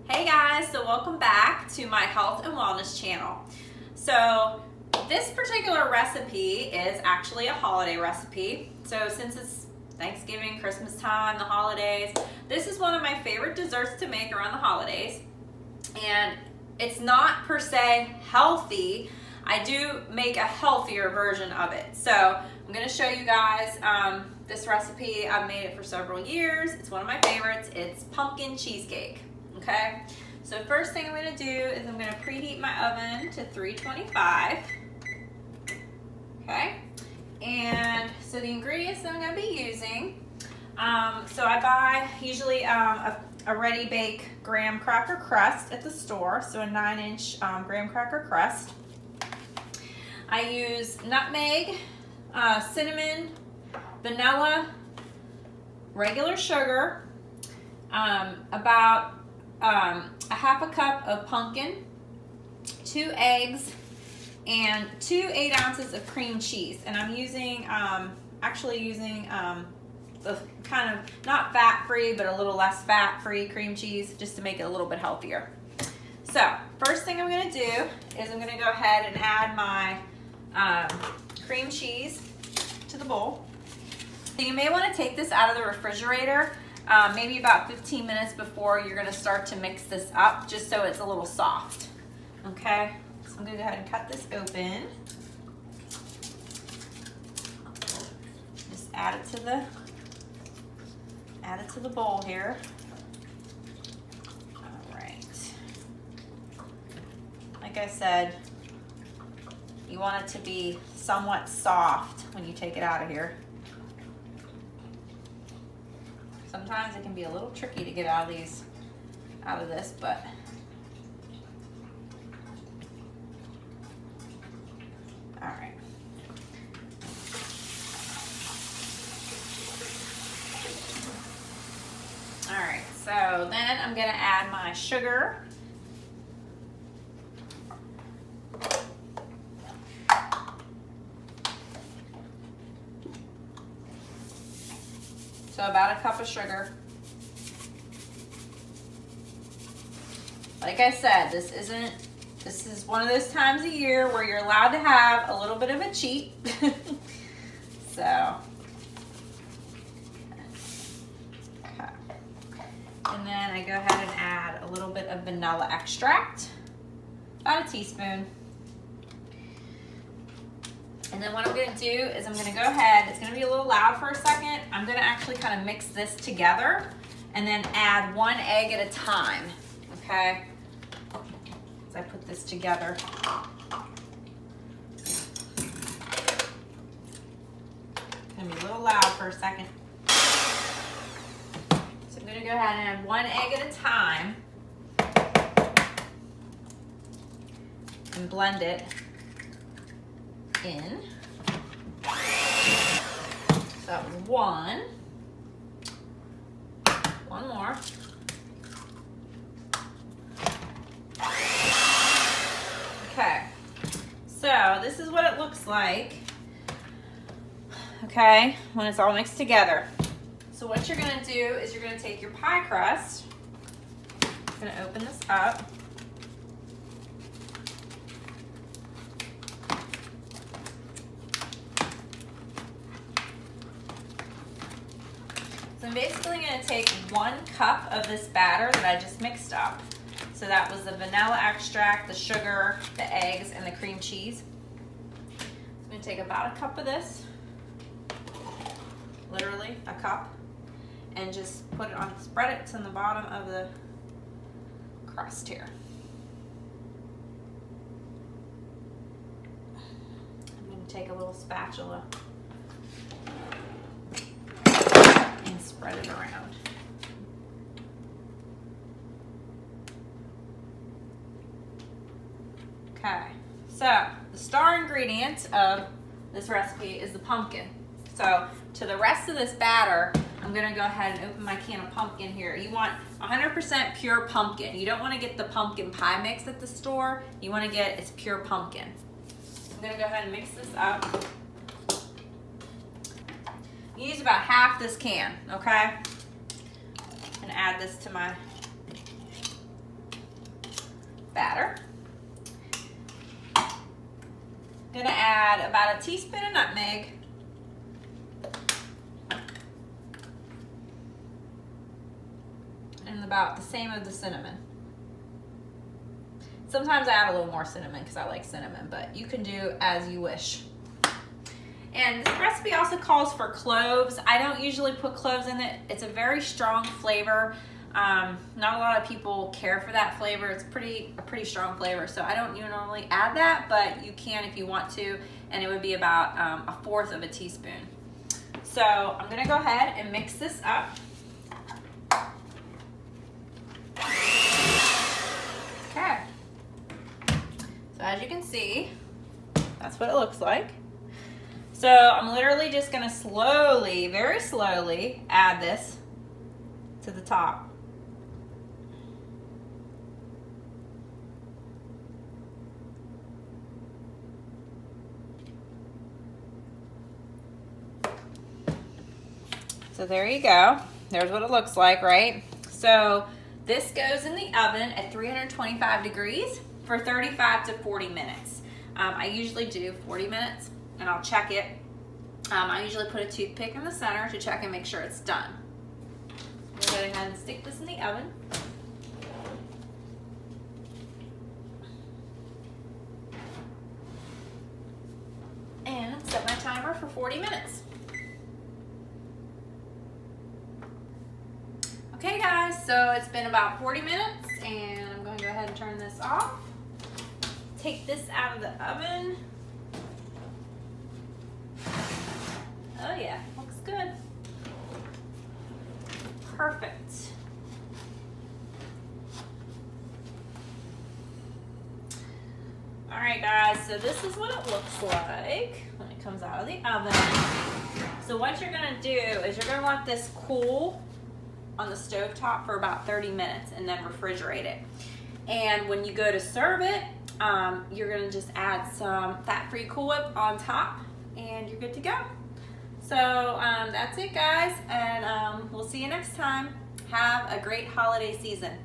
Hey guys, so welcome back to my health and wellness channel. So this particular recipe is actually a holiday recipe. So since it's Thanksgiving, Christmas time, the holidays, this is one of my favorite desserts to make around the holidays. And it's not per se healthy. I do make a healthier version of it. So I'm going to show you guys this recipe. I've made it for several years. It's one of my favorites. It's pumpkin cheesecake. Okay, so first thing I'm going to do is I'm going to preheat my oven to 325. Okay, and so the ingredients that I'm going to be using, so I buy usually a ready bake graham cracker crust at the store, so a 9-inch graham cracker crust. I use nutmeg, cinnamon, vanilla, regular sugar, about a half a cup of pumpkin, 2 eggs, and 2 8 ounces of cream cheese. And I'm using, actually using the kind of not fat-free, but a little less fat-free cream cheese just to make it a little bit healthier. So first thing I'm going to do is I'm going to go ahead and add my cream cheese to the bowl. So you may want to take this out of the refrigerator maybe about 15 minutes before you're going to start to mix this up, just so it's a little soft. Okay, so I'm going to go ahead and cut this open. Just add it to the bowl here. All right. Like I said, you want it to be somewhat soft when you take it out of here. Sometimes it can be a little tricky to get out of this, but all right. All right, so then I'm gonna add my sugar. So about a cup of sugar. Like I said, this is one of those times of year where you're allowed to have a little bit of a cheat. So, okay. And then I go ahead and add a little bit of vanilla extract, about a teaspoon. And then what I'm going to do is I'm going to go ahead, it's going to be a little loud for a second. I'm going to actually kind of mix this together and then add 1 egg at a time, okay? As I put this together. It's going to be a little loud for a second. So I'm going to go ahead and add 1 egg at a time and blend it in. So that was 1. 1 more. Okay, so this is what it looks like, okay, when it's all mixed together. So what you're going to do is you're going to take your pie crust, I'm going to open this up. So I'm basically going to take 1 cup of this batter that I just mixed up. So that was the vanilla extract, the sugar, the eggs, and the cream cheese. I'm going to take about a cup of this, literally a cup, and just put it on, spread it to the bottom of the crust here. I'm going to take a little spatula and spread it around. Okay, so the star ingredient of this recipe is the pumpkin. So to the rest of this batter, I'm going to go ahead and open my can of pumpkin here. You want 100% pure pumpkin. You don't want to get the pumpkin pie mix at the store. You want to get it's pure pumpkin. I'm going to go ahead and mix this up. Use about half this can, okay? And add this to my gonna add about a teaspoon of nutmeg. And about the same of the cinnamon. Sometimes I add a little more cinnamon because I like cinnamon, but you can do as you wish. And this recipe also calls for cloves. I don't usually put cloves in it. It's a very strong flavor. Not a lot of people care for that flavor. It's a pretty strong flavor, so I don't normally add that, but you can if you want to, and it would be about 1/4 of a teaspoon. So I'm gonna go ahead and mix this up. Okay. So as you can see, that's what it looks like. So I'm literally just gonna slowly, very slowly, add this to the top. So there you go. There's what it looks like, right? So this goes in the oven at 325 degrees for 35 to 40 minutes. I usually do 40 minutes and I'll check it. I usually put a toothpick in the center to check and make sure it's done. I'm gonna go ahead and stick this in the oven. And set my timer for 40 minutes. Okay guys, so it's been about 40 minutes and I'm going to go ahead and turn this off. Take this out of the oven. Oh yeah, looks good. Perfect. All right guys, so this is what it looks like when it comes out of the oven. So what you're gonna do is you're gonna let this cool on the stove top for about 30 minutes and then refrigerate it. And when you go to serve it, you're gonna just add some fat-free Cool Whip on top and you're good to go. So that's it guys, and we'll see you next time. Have a great holiday season.